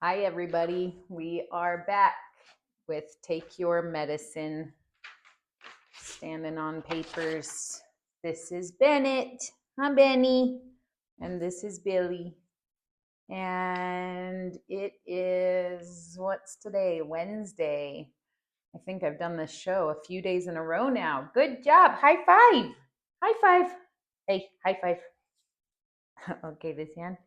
Hi, everybody. We are back with Take Your Medicine, standing on papers. This is Bennett. I'm Benny. And this is Billy. And it is, what's today? Wednesday. I think I've done this show a few days in a row now. Good job. High five. High five. Hey, high five. Okay, this hand.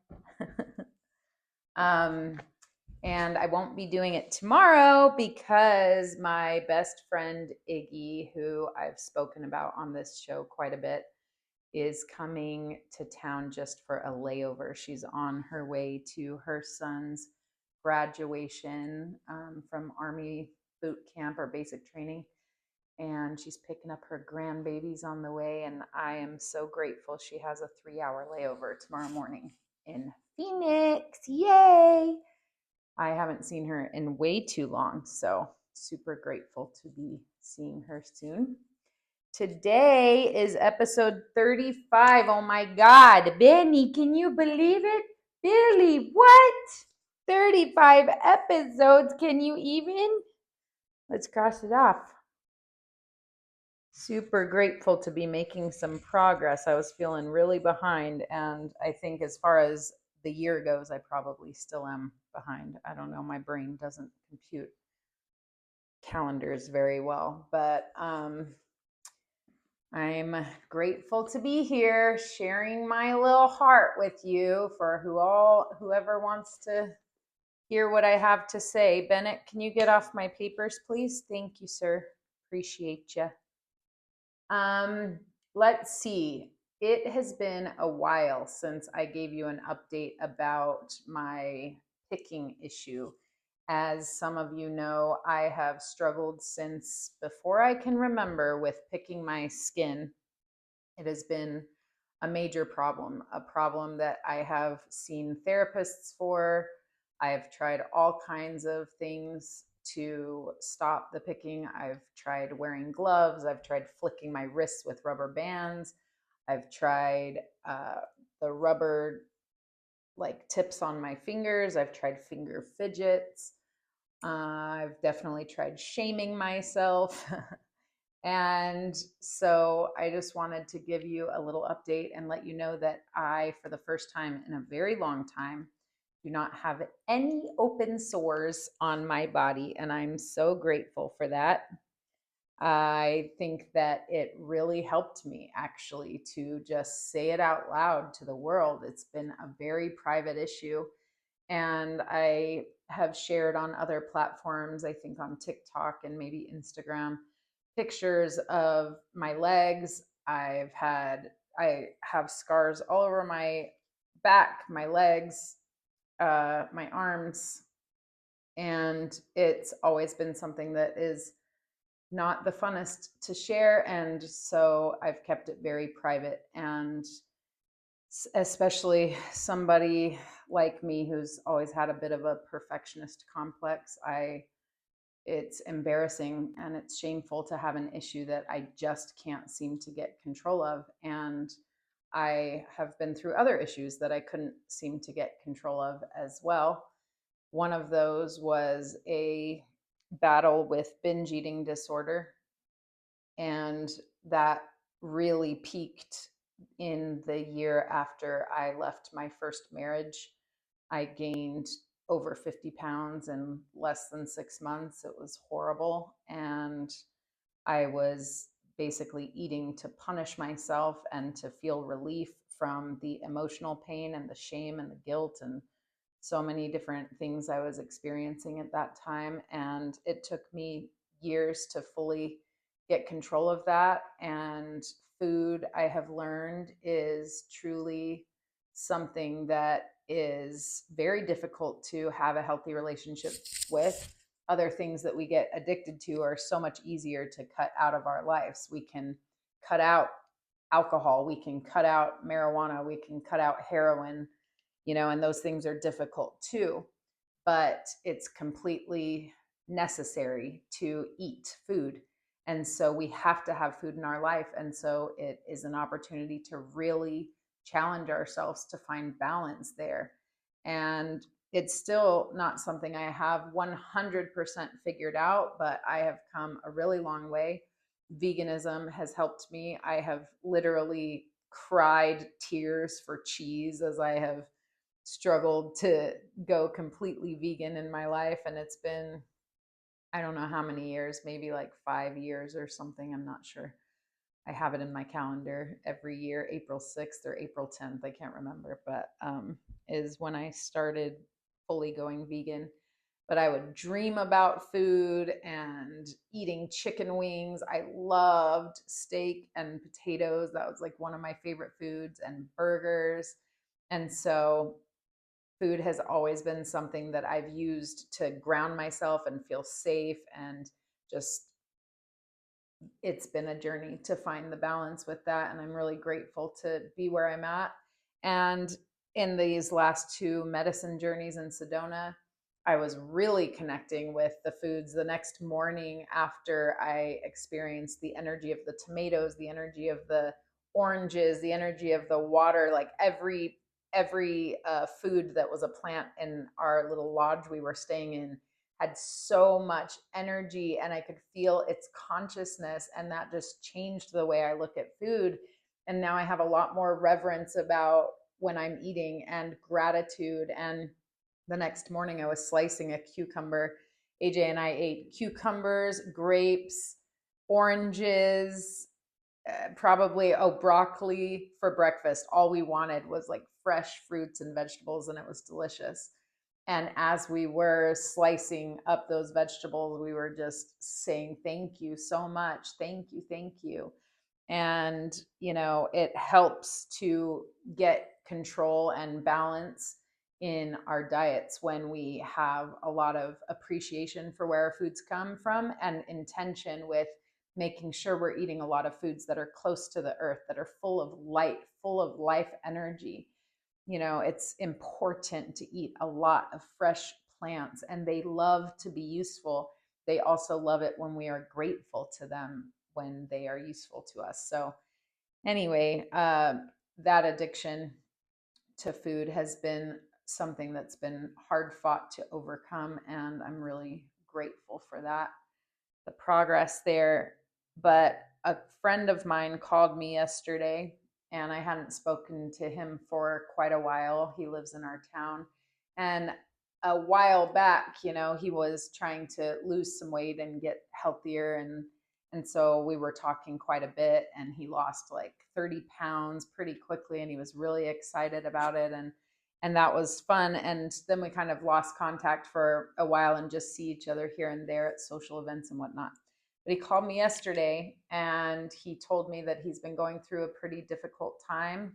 And I won't be doing it tomorrow because my best friend Iggy, who I've spoken about on this show quite a bit, is coming to town just for a layover. She's on her way to her son's graduation from Army boot camp or basic training. And she's picking up her grandbabies on the way. And I am so grateful she has a 3-hour layover tomorrow morning in Phoenix. Yay! I haven't seen her in way too long, so super grateful to be seeing her soon. Today is episode 35. Oh my God. Benny, can you believe it? Billy, what? 35 episodes. Can you even? Let's cross it off. Super grateful to be making some progress. I was feeling really behind, and I think as far as the year goes, I probably still am behind. I don't know. My brain doesn't compute calendars very well, but I'm grateful to be here sharing my little heart with you for whoever wants to hear what I have to say. Bennett, can you get off my papers, please? Thank you, sir. Appreciate you. Let's see. It has been a while since I gave you an update about my picking issue. As some of you know, I have struggled since before I can remember with picking my skin. It has been a major problem, a problem that I have seen therapists for. I've tried all kinds of things to stop the picking. I've tried wearing gloves. I've tried flicking my wrists with rubber bands. I've tried the rubber like tips on my fingers. I've tried finger fidgets. I've definitely tried shaming myself. And so I just wanted to give you a little update and let you know that I, for the first time in a very long time, do not have any open sores on my body. And I'm so grateful for that. I think that it really helped me actually to just say it out loud to the world. It's been a very private issue. And I have shared on other platforms, I think on TikTok and maybe Instagram, pictures of my legs. I have scars all over my back, my legs, my arms, and it's always been something that is not the funnest to share, and so I've kept it very private. And especially somebody like me who's always had a bit of a perfectionist complex, it's embarrassing and it's shameful to have an issue that I just can't seem to get control of. And I have been through other issues that I couldn't seem to get control of as well. One of those was a battle with binge eating disorder. And that really peaked in the year after I left my first marriage. I gained over 50 pounds in less than 6 months. It was horrible. And I was basically eating to punish myself and to feel relief from the emotional pain and the shame and the guilt and so many different things I was experiencing at that time. And it took me years to fully get control of that. And food, I have learned, is truly something that is very difficult to have a healthy relationship with. Other things that we get addicted to are so much easier to cut out of our lives. We can cut out alcohol, we can cut out marijuana, we can cut out heroin, and those things are difficult too. But it's completely necessary to eat food. And so we have to have food in our life. And so it is an opportunity to really challenge ourselves to find balance there. And it's still not something I have 100% figured out, but I have come a really long way. Veganism has helped me. I have literally cried tears for cheese as I have struggled to go completely vegan in my life. And it's been, I don't know how many years, maybe like 5 years or something. I'm not sure. I have it in my calendar every year, April 6th or April 10th. I can't remember, but is when I started fully going vegan. But I would dream about food and eating chicken wings. I loved steak and potatoes. That was like one of my favorite foods, and burgers. And so food has always been something that I've used to ground myself and feel safe, and just it's been a journey to find the balance with that. And I'm really grateful to be where I'm at. And in these last two medicine journeys in Sedona, I was really connecting with the foods the next morning after I experienced the energy of the tomatoes, the energy of the oranges, the energy of the water, like every food that was a plant in our little lodge we were staying in had so much energy, and I could feel its consciousness, and that just changed the way I look at food. And now I have a lot more reverence about when I'm eating, and gratitude. And the next morning I was slicing a cucumber. AJ and I ate cucumbers, grapes, oranges, probably broccoli for breakfast. All we wanted was like fresh fruits and vegetables, and it was delicious. And as we were slicing up those vegetables, we were just saying, thank you so much. Thank you. Thank you. And, it helps to get control and balance in our diets when we have a lot of appreciation for where our foods come from, and intention with making sure we're eating a lot of foods that are close to the earth, that are full of light, full of life energy. It's important to eat a lot of fresh plants, and they love to be useful. They also love it when we are grateful to them when they are useful to us. So, anyway, that addiction to food has been something that's been hard fought to overcome, and I'm really grateful for that, the progress there. But a friend of mine called me yesterday, and I hadn't spoken to him for quite a while. He lives in our town. And a while back, he was trying to lose some weight and get healthier, and so we were talking quite a bit, and he lost like 30 pounds pretty quickly, and he was really excited about it, and that was fun. And then we kind of lost contact for a while and just see each other here and there at social events and whatnot. But he called me yesterday, and he told me that he's been going through a pretty difficult time,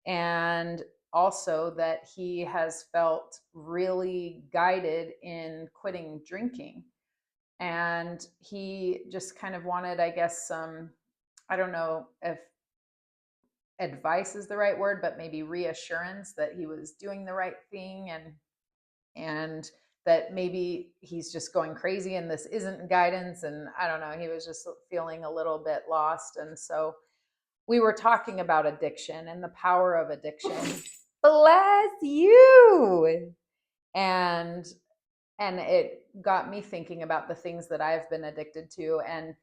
and also that he has felt really guided in quitting drinking. And he just kind of wanted, I guess, I don't know if advice is the right word, but maybe reassurance that he was doing the right thing, and that maybe he's just going crazy and this isn't guidance. And I don't know, he was just feeling a little bit lost. And so we were talking about addiction and the power of addiction. Bless you. And it got me thinking about the things that I've been addicted to. And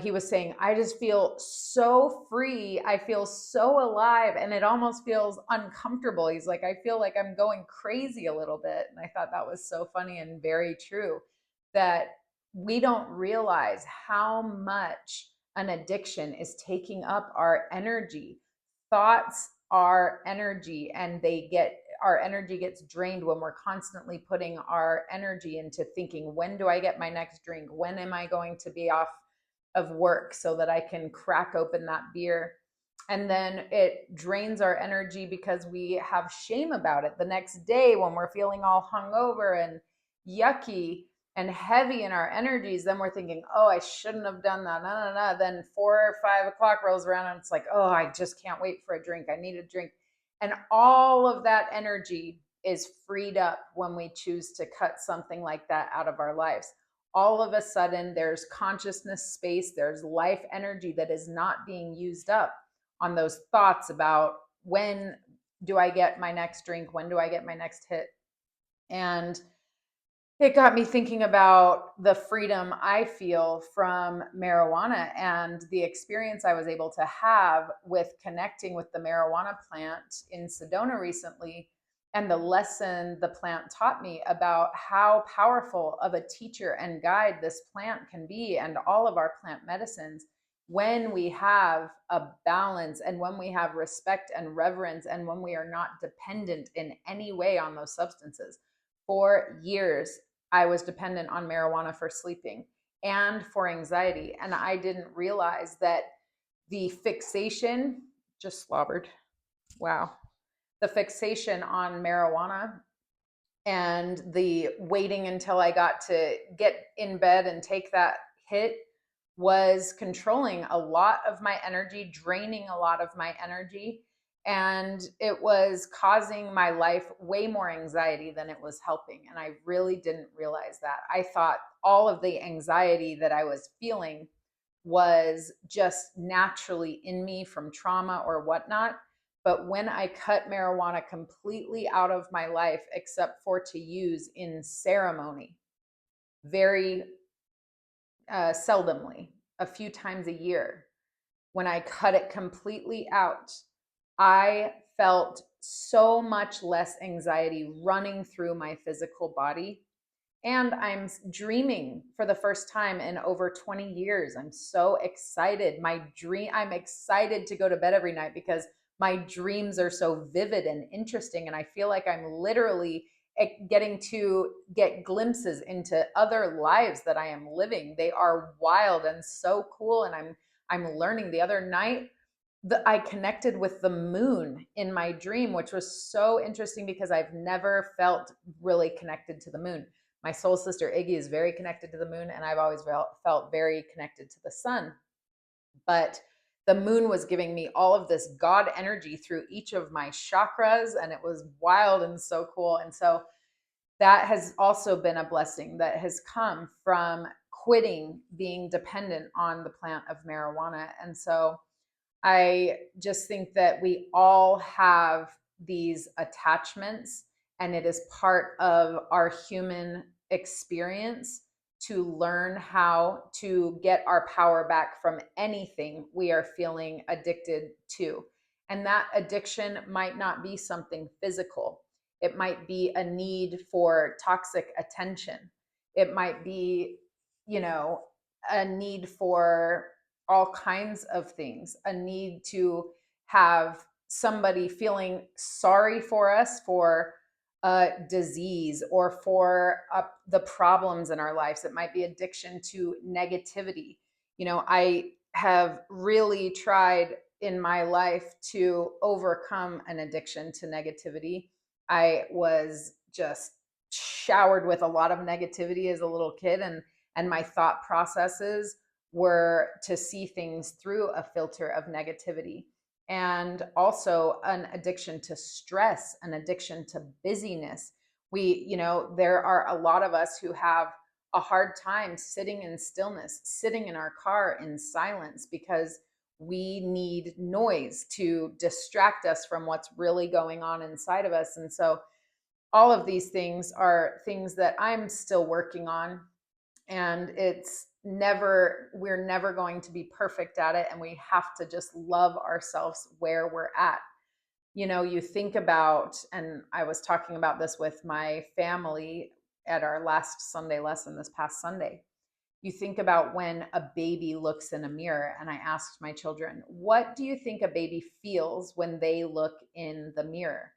he was saying, I just feel so free. I feel so alive, and it almost feels uncomfortable. He's like, I feel like I'm going crazy a little bit. And I thought that was so funny and very true, that we don't realize how much an addiction is taking up our energy. Thoughts are energy, and our energy gets drained when we're constantly putting our energy into thinking, when do I get my next drink? When am I going to be off of work so that I can crack open that beer? And then it drains our energy because we have shame about it the next day when we're feeling all hungover and yucky and heavy in our energies. Then we're thinking, oh, I shouldn't have done that. No. Then 4 or 5 o'clock rolls around, and it's like, oh, I just can't wait for a drink. I need a drink. And all of that energy is freed up when we choose to cut something like that out of our lives. All of a sudden, there's consciousness space, there's life energy that is not being used up on those thoughts about, when do I get my next drink? When do I get my next hit? And it got me thinking about the freedom I feel from marijuana and the experience I was able to have with connecting with the marijuana plant in Sedona recently, and the lesson the plant taught me about how powerful of a teacher and guide this plant can be, and all of our plant medicines, when we have a balance and when we have respect and reverence and when we are not dependent in any way on those substances. For years, I was dependent on marijuana for sleeping and for anxiety. And I didn't realize that the fixation, just slobbered, wow, the fixation on marijuana and the waiting until I got to get in bed and take that hit was controlling a lot of my energy, draining a lot of my energy. And it was causing my life way more anxiety than it was helping. And I really didn't realize that. I thought all of the anxiety that I was feeling was just naturally in me from trauma or whatnot. But when I cut marijuana completely out of my life, except for to use in ceremony, very seldomly, a few times a year, when I cut it completely out, I felt so much less anxiety running through my physical body. And I'm dreaming for the first time in over 20 years. I'm so excited. I'm excited to go to bed every night because my dreams are so vivid and interesting. And I feel like I'm literally getting to get glimpses into other lives that I am living. They are wild and so cool. And I'm learning. The other night, I connected with the moon in my dream, which was so interesting because I've never felt really connected to the moon. My soul sister Iggy is very connected to the moon, and I've always felt very connected to the sun. But the moon was giving me all of this God energy through each of my chakras, and it was wild and so cool. And so that has also been a blessing that has come from quitting being dependent on the plant of marijuana. And so I just think that we all have these attachments, and it is part of our human experience to learn how to get our power back from anything we are feeling addicted to. And that addiction might not be something physical, it might be a need for toxic attention, it might be, a need for all kinds of things, a need to have somebody feeling sorry for us for a disease or for the problems in our lives. It might be addiction to negativity. I have really tried in my life to overcome an addiction to negativity. I was just showered with a lot of negativity as a little kid, and my thought processes were to see things through a filter of negativity. And also an addiction to stress, an addiction to busyness. There are a lot of us who have a hard time sitting in stillness, sitting in our car in silence, because we need noise to distract us from what's really going on inside of us. And so all of these things are things that I'm still working on, and we're never going to be perfect at it, and we have to just love ourselves where we're at. You think about, and I was talking about this with my family at our last Sunday lesson this past Sunday. You think about when a baby looks in a mirror, and I asked my children, what do you think a baby feels when they look in the mirror?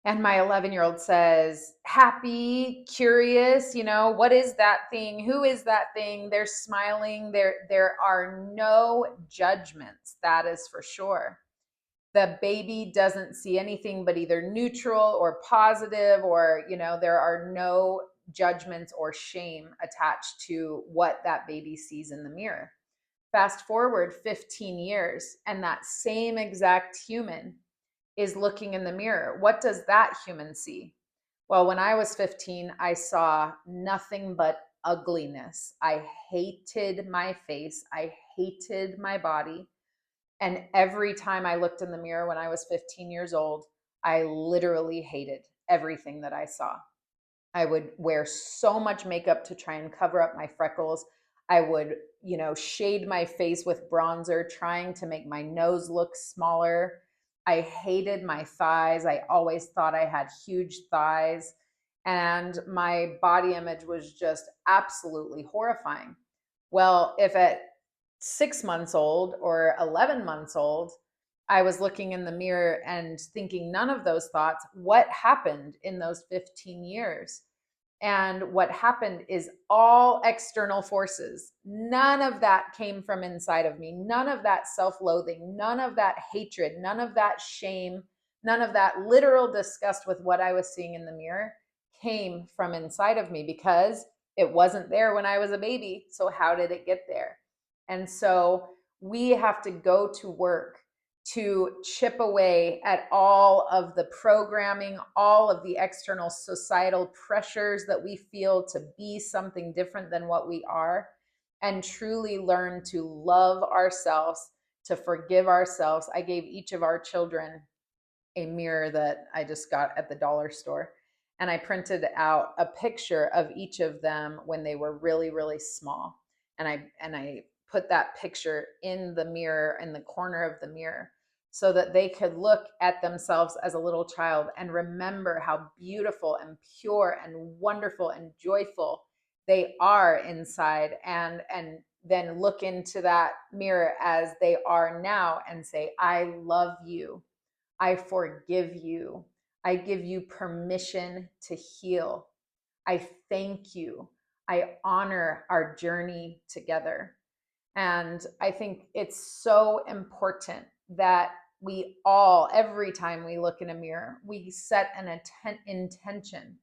And my 11-year-old says, happy, curious, what is that thing? Who is that thing? They're smiling. There are no judgments, that is for sure. The baby doesn't see anything but either neutral or positive, or, there are no judgments or shame attached to what that baby sees in the mirror. Fast forward 15 years, and that same exact human is looking in the mirror. What does that human see? Well, when I was 15, I saw nothing but ugliness. I hated my face. I hated my body. And every time I looked in the mirror when I was 15 years old, I literally hated everything that I saw. I would wear so much makeup to try and cover up my freckles. I would, shade my face with bronzer, trying to make my nose look smaller. I hated my thighs. I always thought I had huge thighs. And my body image was just absolutely horrifying. Well, if at 6 months old or 11 months old, I was looking in the mirror and thinking none of those thoughts, what happened in those 15 years? And what happened is all external forces. None of that came from inside of me. None of that self loathing, none of that hatred, none of that shame, none of that literal disgust with what I was seeing in the mirror came from inside of me because it wasn't there when I was a baby. So, how did it get there? And so, we have to go to work to chip away at all of the programming, all of the external societal pressures that we feel to be something different than what we are, and truly learn to love ourselves, to forgive ourselves. I gave each of our children a mirror that I just got at the dollar store. And I printed out a picture of each of them when they were really, really small. And I put that picture in the mirror, in the corner of the mirror, so that they could look at themselves as a little child and remember how beautiful and pure and wonderful and joyful they are inside, and then look into that mirror as they are now and say, I love you. I forgive you. I give you permission to heal. I thank you. I honor our journey together. And I think it's so important that we all, every time we look in a mirror, we set an intention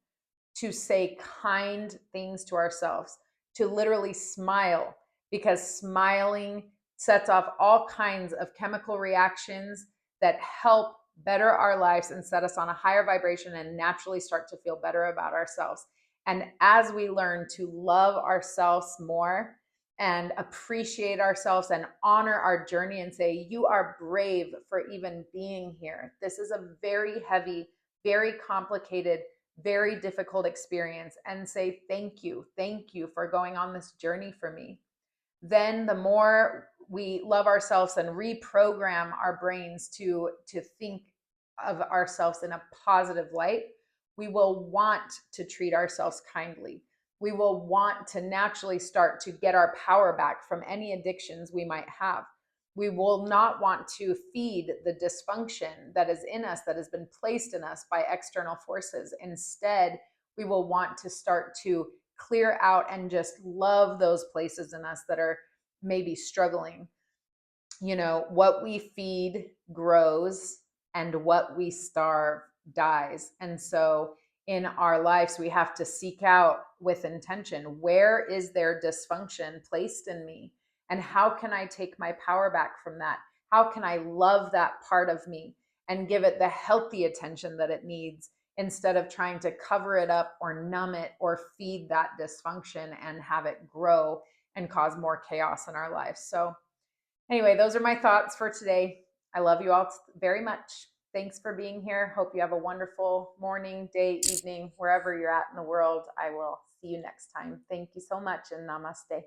to say kind things to ourselves, to literally smile, because smiling sets off all kinds of chemical reactions that help better our lives and set us on a higher vibration and naturally start to feel better about ourselves. And as we learn to love ourselves more and appreciate ourselves and honor our journey and say, you are brave for even being here. This is a very heavy, very complicated, very difficult experience, and say, thank you for going on this journey for me. Then the more we love ourselves and reprogram our brains to think of ourselves in a positive light, we will want to treat ourselves kindly. We will want to naturally start to get our power back from any addictions we might have. We will not want to feed the dysfunction that is in us, that has been placed in us by external forces. Instead, we will want to start to clear out and just love those places in us that are maybe struggling. What we feed grows and what we starve dies. And so in our lives, we have to seek out with intention, where is there dysfunction placed in me? And how can I take my power back from that? How can I love that part of me and give it the healthy attention that it needs, instead of trying to cover it up or numb it or feed that dysfunction and have it grow and cause more chaos in our lives? So anyway, those are my thoughts for today. I love you all very much. Thanks for being here. Hope you have a wonderful morning, day, evening, wherever you're at in the world. I will see you next time. Thank you so much, and namaste.